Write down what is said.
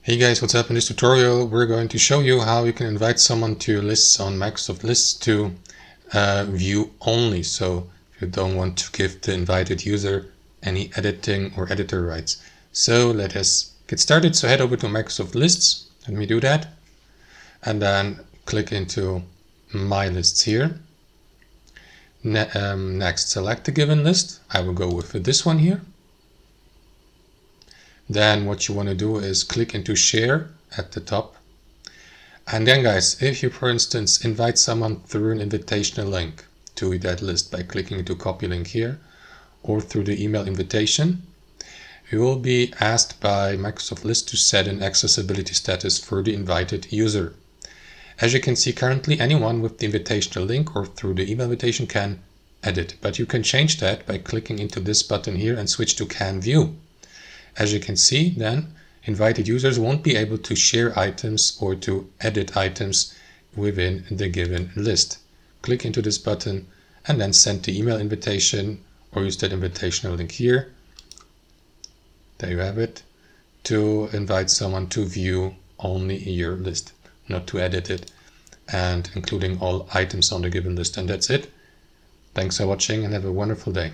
Hey guys, what's up? In this tutorial we're going to show you how you can invite someone to your lists on Microsoft Lists to view only. So if you don't want to give the invited user any editing or editor rights. So let us get started. So head over to Microsoft Lists. Let me do that. And then click into My Lists here. Next, select the given list. I will go with this one here. Then what you want to do is click into share at the top. And then guys, if you for instance invite someone through an invitational link to that list by clicking into copy link here or through the email invitation, you will be asked by Microsoft List to set an accessibility status for the invited user. As you can see, currently anyone with the invitational link or through the email invitation can edit, but you can change that by clicking into this button here and switch to Can View. As you can see, then invited users won't be able to share items or to edit items within the given list. Click into this button and then send the email invitation or use that invitational link here. There you have it, to invite someone to view only your list, not to edit it, and including all items on the given list. And that's it. Thanks for watching and have a wonderful day.